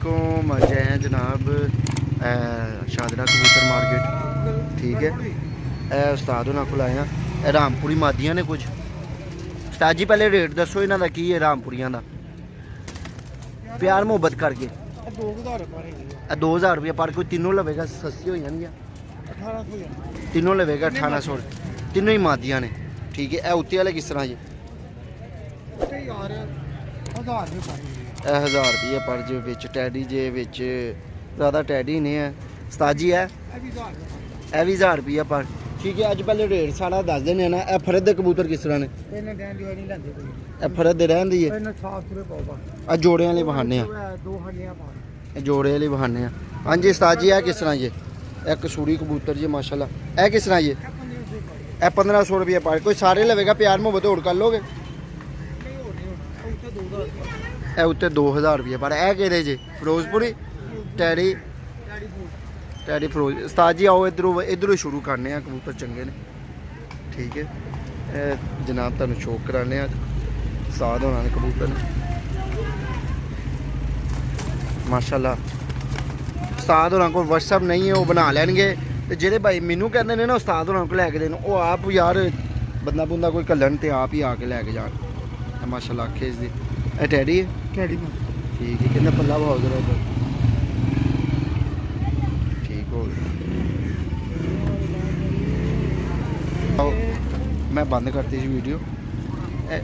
को मजे हैं जनाब शादरा कबूतर मार्केट। ठीक है उस्ताद होना को आए हैं रामपुरी मादियाँ ने कुछ। उस्ताद जी पहले रेट दसो इन्हों का की है रामपुरियाँ का प्यार मुहब्बत करके 2000 रुपये पर कोई तीनों लवेगा सस्ती हो जाएगी तीनों लवेगा 1800 तीनों ही मादियाँ ने। ठीक है उत्ते वाले किस तरह जी 1000 रुपये पर जे विच टैडी जे विच ज़्यादा टैडी नहीं है उस्ताद जी है यह भी 1000 रुपये पर। ठीक है अज पहले रेट सारा दस देने ना। यह फरद के कबूतर किस तरह ने फरद रहन दी है जोड़े वाले बहाने जोड़े वाले बहाने। हाँ जी उस्ताद जी है किस तरह जी एक कसूरी कबूतर जी माशाल्लाह है किस तरह जी यह 1500 रुपये पर कोई सारे लवेगा प्यार मुहब्बत होड़ कर लोगे ए उत्ते 2000 रुपये पर है कि जी फिरोजपुरी टैडी टैडी फिरोज। उस्ताद जी आओ इधरों शुरू करने कबूतर चंगे ने। ठीक है जनाब तुहानू शौक कराने साद होना कबूतर माशाल्लाह। उस्ताद होना को व्हाट्सअप नहीं है वो बना लैनगे तो जेडे भाई मैनू कहते हैं ना उस्ताद होना को लैके देन वो आप यार बंदा बुंदा कोई घलन तो आप ही आके लैके जान माशाल्लाह आखे इसकी टैडी है टैडी ठीक है कहते पल्ला भाव जरा इधर ठीक हो मैं बंद करती थी वीडियो।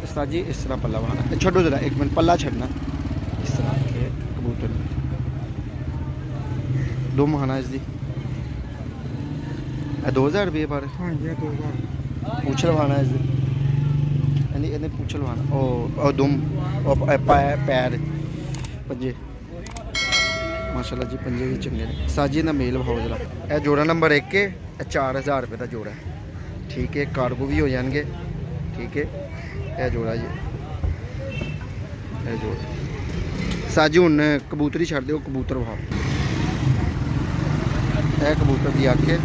उस्ताद जी इस तरह पल्ला बहाना छोड़ो जरा एक मिनट पल्ला छड़ना इस तरह कबूतर दो महाना इसकी 2000 रुपये पर पूछ लवाना इसकी इन्हें पूछ लवाना ओ दुम पैर पंजे माशाल्लाह जी पंजे भी चंगे ने। साजी का मेल भाव जरा यह जोड़ा नंबर 1 है 4000 रुपये का जोड़ा है। ठीक है कार्गो भी हो जाएंगे। ठीक है यह जोड़ा जी यह जोड़ा साजी हूँ कबूतर ही छड़ दो कबूतर भाव यह कबूतर की आँख है।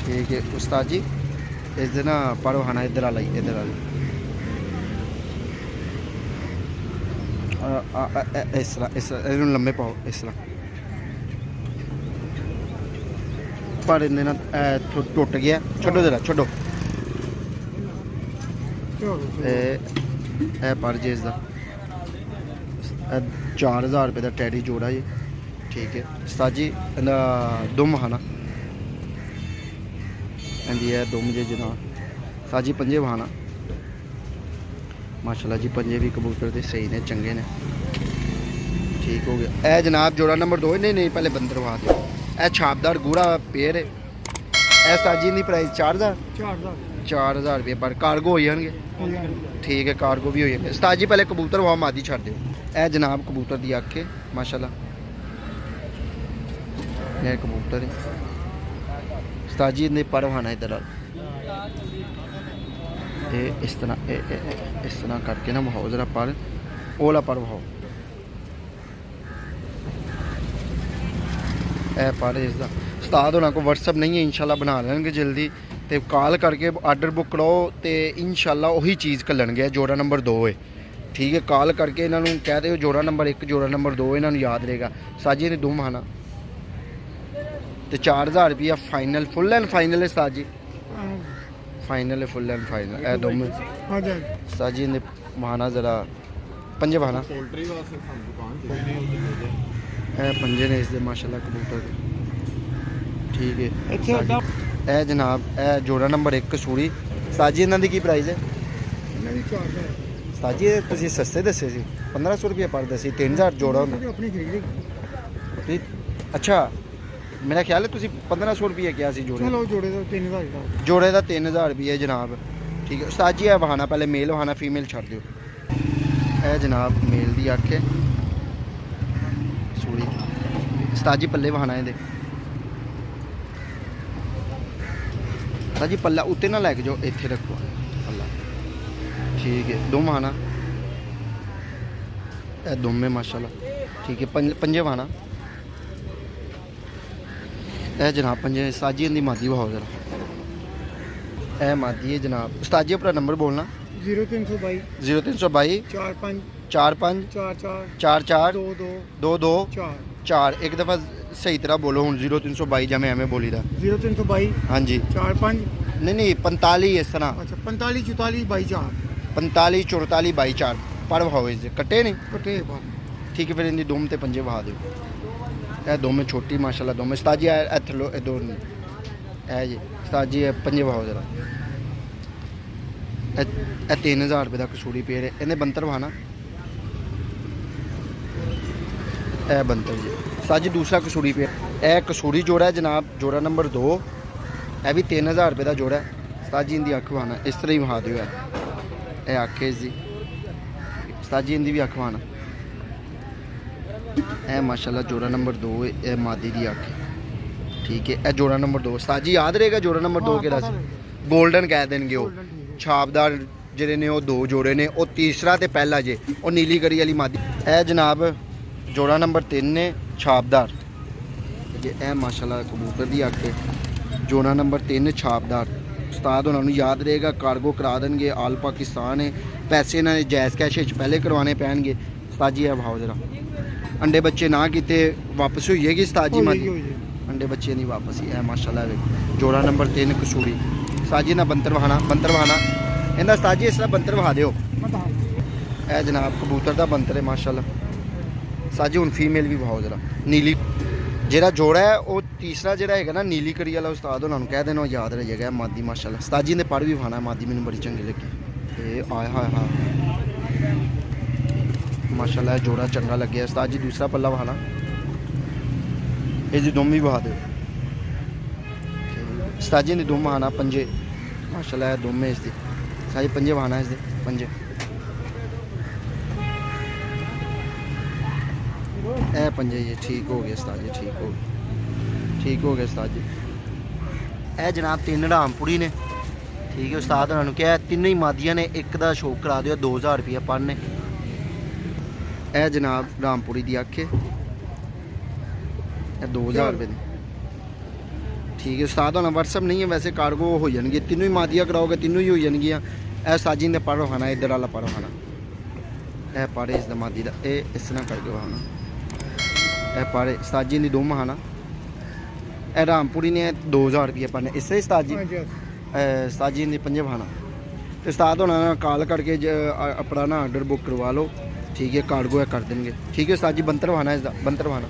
ठीक है उस्ताद जी इस दिन पर वहाना इधर वाला इधर वाला इस तरह लम्बे पाओ इस तरह पर इन्हें टुट गया छोड़ो जरा छोड़ो पर जी इसका 4000 रुपये का टैडी जोड़ा जी। ठीक है उस्ताद जी दुम खाना जी है दुम जी जनाब साजी पंजे बहाना माशाल्लाह जी पंजे भी कबूतर के सही ने चंगे ने। ठीक हो गया ए जनाब जोड़ा नंबर 2 नहीं नहीं पहले बंदर वहा दो ए छापदार गूढ़ा पेयर है ए साजी की प्राइस 4000 रुपये पर कार्गो हो जाएंगे। ठीक है कार्गो भी हो जाएंगे। उस्ताद जी पहले कबूतर वहाँ मादी छड़ दो ए जनाब कबूतर की अख है माशाल्लाह यह कबूतर है। उस्ताद जी ने पर वहाना इधर इस तरह करके ना बहाओ जरा पर ओला पर बहाओ ए पर इसका उस्ताद होना को व्हाट्सअप नहीं है इंशाल्लाह बना लेंगे जल्दी तो कॉल करके आर्डर बुक कराओ तो इंशाल्लाह वही चीज़ घल्लणगे। जोड़ा नंबर 2 है। ठीक है कॉल करके इन्होंने कह दो जोड़ा नंबर 1 जोड़ा नंबर 2 इन्होंने याद रहेगा। साजी ने 2 महाना तो 4000 रुपया फाइनल फुल एंड फाइनल है उस्ताद जी फाइनल है फुल एंड फाइनल ए दो में उस्ताद जी ने महाना जरा पंजे बहाना पंजे ने इसके माशाल्लाह कबूतर। ठीक है ए जनाब ए जोड़ा नंबर 1 कसूरी उस्ताद जी इन्हों की प्राइस है उस्ताद जी तुम सस्ते दसे 1500 रुपये पर दसी 3000 जोड़ा अच्छा मेरा ख्याल है तुम 1500 रुपये क्या जोड़े का 3000 रुपये जनाब। ठीक है उस्ताद जी है बहाना पहले मेल बहाना फीमेल छड़ दो ए जनाब मेल की अख है सूरी उस्ताद जी पल्ले बहाना ये उस्ताद जी पल्ला उत्ते ना लैके जाओ इत्थे रखो पल्ला। ठीक है दो बहाना ए दुम है माशाल्लाह। ठीक है पंजे बहाना ए जनाब पंजे साजी की मादी बहाओ जरा ए मादी है जनाब। उस्ताद जी अपना नंबर बोलना 0322 0322 45 45 44 44 22 22 4 4 एक दफ़ा सही तरह बोलो हूँ 0322 जब मैं एवं बोली था 0322 हाँ जी 45 नहीं 45 इस तरह अच्छा 45 44 22 4 45 44 22 4 पर भाव इस कट्टे नहीं कटे बात ठीक है फिर इनकी दोम ते पंजे बहा दो ए दो में छोटी माशाल्लाह दो में उस्ताद जी थलो दो ए जी उस्ताद जी पंजे बहाओ जरा ए 3000 रुपये का कसूरी पेड़ है इन्हें बंतर बहाना ए बंतर जी उस्ताद जी दूसरा कसूरी पेड़ ए कसूरी जोड़ा है जनाब जोड़ा नंबर 2 ए भी 3000 रुपये का जोड़ा है उस्ताद जी इनकी अख बहाना इस तरह ही बहा दो ए अख इसकी उस्ताद जी इनकी भी अख बहाना ए माशाल्लाह जोड़ा नंबर 2 ए मादी दी अख ठीक है ए जोड़ा नंबर 2 उस्ताद जी याद रहेगा जोड़ा नंबर 2 केड़ा सी गोल्डन कह देंगे वो छापदार ਜਿਹੜੇ ਨੇ ਉਹ ਦੋ ਜੋੜੇ ਨੇ ਉਹ ਤੀਸਰਾ ਤੇ ਪਹਿਲਾ ਜੇ ਉਹ ਨੀਲੀ ਕਰੀ ਵਾਲੀ ਮਾਦੀ ਇਹ ਜਨਾਬ ਜੋੜਾ ਨੰਬਰ 3 ਨੇ ਛਾਪਦਾਰ ਜੇ ਇਹ ਮਾਸ਼ਾਅੱਲਾ ਕਬੂਤਰ ਦੀ ਅੱਖ ਜੋੜਾ ਨੰਬਰ 3 ਛਾਪਦਾਰ ਉਸਤਾਦ ਉਹਨਾਂ ਨੂੰ ਯਾਦ ਰਹੇਗਾ ਕਾਰਗੋ ਕਰਾ ਦੇਣਗੇ ਆਲ ਪਾਕਿਸਤਾਨ ਹੈ ਪੈਸੇ ਇਹਨਾਂ ਨੇ ਜਾਇਜ਼ ਕੈਸ਼ ਵਿੱਚ ਪਹਿਲੇ ਕਰਵਾਉਣੇ ਪੈਣਗੇ ਉਸਤਾਦ ਜੀ ਇਹ ਭਾਓ ਜਰਾ ਅੰਡੇ ਬੱਚੇ ਨਾ ਕੀਤੇ ਵਾਪਸ ਹੋਈਏਗੀ ਉਸਤਾਦ ਜੀ ਮਾਦੀ ਅੰਡੇ ਬੱਚੇ ਨਹੀਂ ਵਾਪਸ ਹੀ ਇਹ ਮਾਸ਼ਾਅੱਲਾ ਜੋੜਾ ਨੰਬਰ 3 ਕਸੂਰੀ ਉਸਤਾਦ ਜੀ ਨਾ ਬੰਤਰ ਵਹਾਣਾ ਇਹਦਾ ਉਸਤਾਦ ਜੀ ਇਸ ਤਰ੍ਹਾਂ ਬੰਤਰ ਵਹਾ ਦਿਓ ਇਹ ਜਨਾਬ ਕਬੂਤਰ ਦਾ ਬੰਤਰ ਹੈ ਮਾਸ਼ਾਅੱਲਾ ਉਸਤਾਦ ਜੀ ਹੁਣ ਫੀਮੇਲ ਵੀ ਵਹਾਓ ਜਰਾ ਨੀਲੀ ਜਿਹੜਾ ਜੋੜਾ ਹੈ ਉਹ ਤੀਸਰਾ ਜਿਹੜਾ ਹੈਗਾ ਨਾ ਨੀਲੀ ਕਰੀ ਵਾਲਾ ਉਸਤਾਦ ਉਹਨਾਂ ਨੂੰ ਕਹਿ ਦੇਣਾ ਯਾਦ ਰਹਿ ਜਾਏਗਾ ਮਾਦੀ ਮਾਸ਼ਾਅੱਲਾ ਉਸਤਾਦ ਜੀ ਨੇ ਪਰ ਵੀ ਵਹਾਣਾ ਮਾਦੀ ਮੈਨੂੰ ਬੜੀ ਚੰਗੀ ਲੱਗੀ ਇਹ ਆਏ ਹਾਏ ਹਾਂ ਮਾਸ਼ਾਅੱਲਾ ਇਹ ਜੋੜਾ ਚੰਗਾ ਲੱਗਿਆ ਉਸਤਾਦ ਜੀ ਦੂਸਰਾ ਪੱਲਾ ਵਹਾਣਾ ਇਹ ਜੀ ਦੋਵੇਂ ਵਹਾ ਦਿਓ ਉਸਤਾਦ ਜੀ ਨੇ ਦੋ ਵਹਾਣਾ ਪੰਜੇ ਮਾਸ਼ਾਅੱਲਾ ਇਹ ਦੋਵੇਂ ਇਸ ਦੀ सारे पंजे बहाना है इसके पंजे ए पंजे ये ठीक हो गया उस्ताद जी ठीक हो गया उस्ताद जी ए जनाब 3 रामपुरी ने ठीक है उस्ताद उन्होंने क्या तीनों ही मादियां ने एक का शौक करा दिया 2000 रुपया पर ने ए जनाब रामपुरी की अख है 2000 रुपये की ठीक है उस्ताद होना व्हाट्सअप नहीं है वैसे कार्गो हो जाएंगे तीनों ही मादियां कराओगे तीनों ही हो जाएंगियां ए साजी ने पढ़ो खाना इधर वाला पढ़ो खाना ए पारे इस मादी का ए इस तरह करके वहाना ए पारे साजी ने दो महाना ए रामपुरी ने 2000 रुपये पढ़ने इससे साजी साजी ने पंजे बहाना तो उस्ताद होना कॉल करके अपना ना ऑर्डर बुक करवा लो ठीक है कार्गो है कर देंगे ठीक है साजी बंतर बहाना इसका बंतर बहाना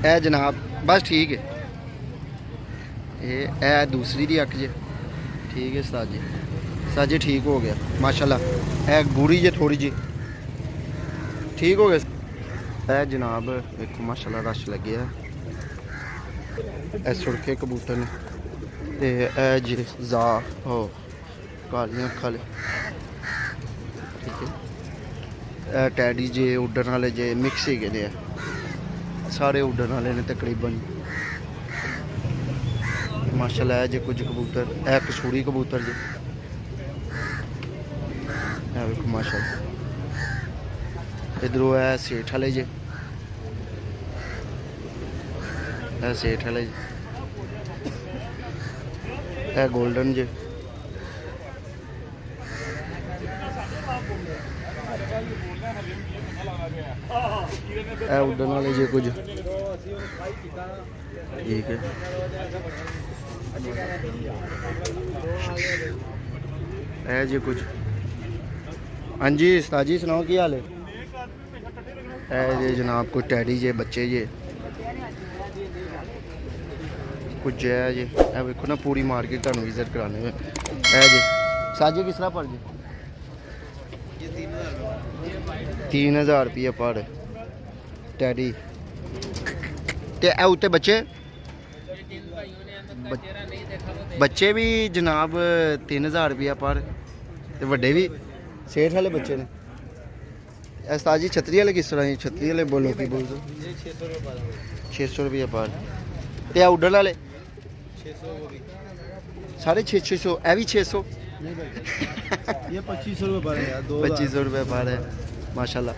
ए जनाब बस ठीक है ये दूसरी दी अख जे ठीक है उस्ताद जी ठीक हो गया माशाल्लाह ए गूड़ी जे थोड़ी जी ठीक हो गया ए जनाब देखो माशाल्लाह रश लगे है ए सुरखे कबूतर ने ते ए जी जा हो कालियां खाले ठीक है ए टैडी जे उड्डन वाले जे मिक्स ही गए सारे उड्डन वाले ने तकरीबन माशाल्लाह है जे कुछ कबूतर है कसूरी कबूतर जी देखो माशाल्लाह इधरों है सेठ वाले जे सेठ वाले है गोल्डन जे उड्डन वाले जे कुछ ठीक है जी कुछ हाँ जी उस्ताद जी सुनाओ की हाल है जी जनाब कोई टैडी जे बच्चे जे कुछ है जी देखो ना पूरी मार्केट तुहानू विजिट कराने में जी साजी किस तरह पर जी 3000 रुपये पर टैडी ते उत्ते बच्चे बच्चे भी जनाब 3000 रुपया पर ते वड्डे भी सेठ वाले बच्चे ने उस्ताद जी छतरी वाले किस तरह छतरी वाले बोलो की बोल दो 600 रुपया पर ते उड्डन वाले 650 ए भी 600 ये 2500 रुपये पर है यार 2500 रुपये पर है माशाल्लाह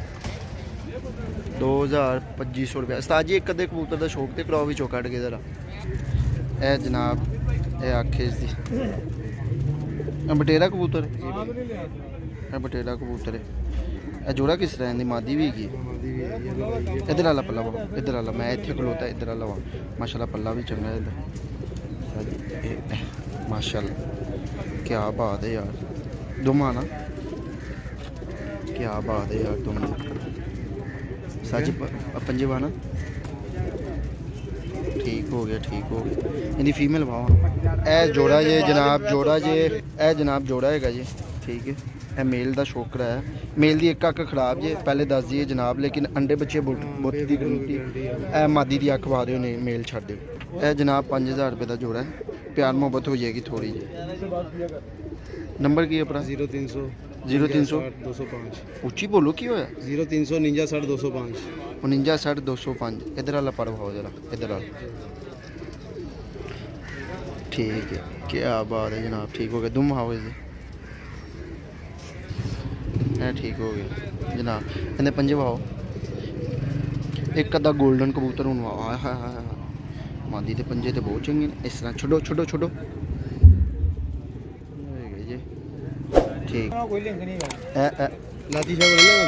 2500 रुपया उस्ताद जी एक अद्धे कबूतर का शौक तो कराओ भी चौकट के जरा ए जनाब ये आखे इसकी ਇਹ ਬਟੇਰਾ ਕਬੂਤਰ ਇਹ ਬਟੇਰਾ ਕਬੂਤਰ ਹੈ। ਇਹ ਜੋੜਾ ਕਿਸ ਤਰ੍ਹਾਂ ਦੀ ਮਾਦੀ ਵੀ ਹੈਗੀ ਹੈ। ਇੱਧਰ ਵਾਲਾ ਪੱਲਾ ਵਾ, ਇੱਧਰ ਵਾਲਾ ਮੈਂ ਇੱਥੇ ਖਲੋਤਾ, ਇੱਧਰ ਵਾਲਾ ਵਾ। ਮਾਸ਼ਾਅੱਲਾ ਪੱਲਾ ਵੀ ਚੰਗਾ ਹੈ ਇੱਧਰ ਮਾਸ਼ਾਅੱਲਾ। ਕੀ ਬਾਤ ਹੈ ਯਾਰ, ਦੁਮਾ ਨਾ ਕੀ ਬਾਤ ਹੈ ਯਾਰ ਦੁਮਾ। ਸੱਚ ਪੰਜੇ ਵਾ ਨਾ, ठीक हो गया। इनकी फीमेल वाह ए जोड़ा जे जनाब, जोड़ा जे ए जनाब जोड़ा है जी, ठीक है। ए मेल का शोकरा है, मेल की एक अख खराब जे पहले दस दिए जनाब, लेकिन अंडे बच्चे बुत की गरंटी। ए मादी की अख पा दो ने, मेल छड़ दो। ए जनाब 5000 रुपये का जोड़ा है, प्यार मोहब्बत हो जाएगी थोड़ी जी। नंबर की अपना 0300 0300 205 उच्ची बोलो की होया 0300 59 205 49 60 205। इधर वाला पर भाव जरा, इधर वाला ठीक है। क्या बात है जनाब, ठीक हो गया। दुम हाओ इसे ठीक हो गया जनाब। इन्हें पंजे भाओ, एक अद्धा गोल्डन कबूतर हूँ हाय हाय हाय। मादी के पंजे तो बहुत चंगे ने। इस तरह छोड़ो छोड़ो छोड़ो जी, ठीक। कोई लिंक नहीं है। लाची शाह ले लेगा,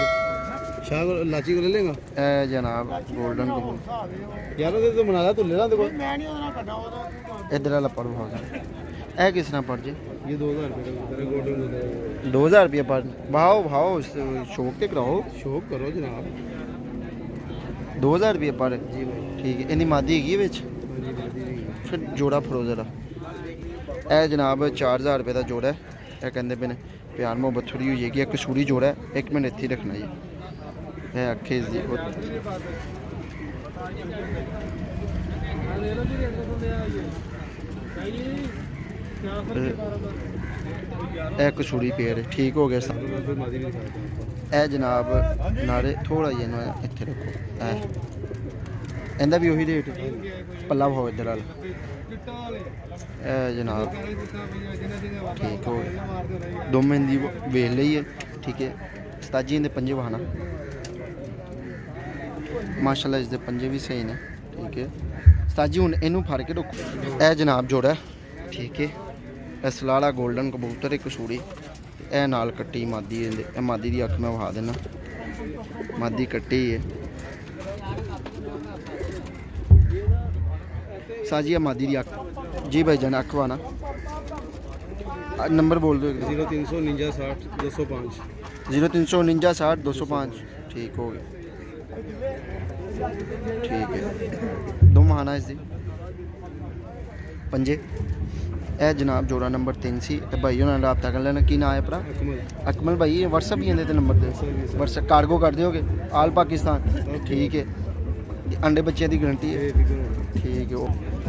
शाह लाची को ले लेगा। ए जनाब गोल्डन कबूतर यार तो बना ला, तू ले ला। देखो इधर वाला पर भाव ए किस तरह पड़ जे। ये 2000 रुपये का तेरे गोल्डन 2000 रुपये पर भाव भाव शौक के कराओ, शौक करो जनाब। 2000 रुपये पर जी भाई, ठीक है। इनकी मादी हैगी विच, फिर जोड़ा फड़ो जरा। ए जनाब 4000 रुपये का जोड़ा है। यह कहते पे ने प्यार मोहब्बत थोड़ी हो जाएगी। एक सूरी जोड़ा है, एक मिनट इत्थे रखना जी। है अखे जी एक सूरी पेड़ ठीक हो गया। ए जनाब नारे थोड़ा जी इत्थे रखो। इंदा भी वही रेट पल्ला भाव इधर वाला। ए जनाब ठीक हो गया। दो महीने की वेल ली है, ठीक है। सताजी इंदे पंजे बहाना माशाल्लाह, इसके पंजे भी सही ने, ठीक है। सताजी हूँ इनू फड़ के रखो। ए जनाब जोड़ा ठीक है। ए सलाला गोल्डन कबूतर एक सूड़ी, ए नाल कट्टी मादी। ए मादी की अख मैं वहा देना, मादी कट्टी है साजी। है मादी की अख जी भाई जान, अख वाना। नंबर बोल दो 0300 59 60 205 0300 59 60 205 ठीक हो गया, ठीक है। दो महाना इसकी पंजे। ए जनाब जोड़ा नंबर 3 सी। भाई उन्होंने रबता कर लेना। की ना है भरा अकमल भाई। व्हाट्सअप ही इन्हें नंबर दे, व्हाट्सअप कार्गो कर दोगे आल पाकिस्तान, ठीक है। अंडे बच्चे की गारंटी है, ठीक है।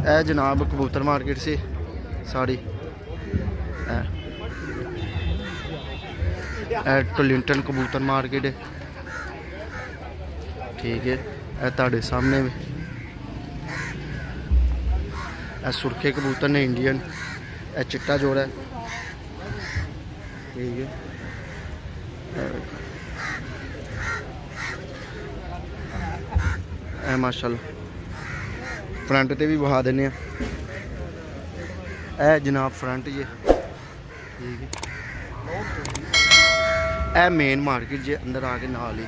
ए जनाब कबूतर मार्केट से साड़ी टलिंटन कबूतर मार्केट है, ठीक है। ए ताड़े सामने में ए सुरखे कबूतर ने इंडियन। ए चिट्टा जोड़ा है, ठीक है। ए माशाल्लाह फ्रंट ते भी बहा देने। ए जनाब फ्रंट जे, ठीक है। ए मेन मार्केट जे अंदर आके नाल ही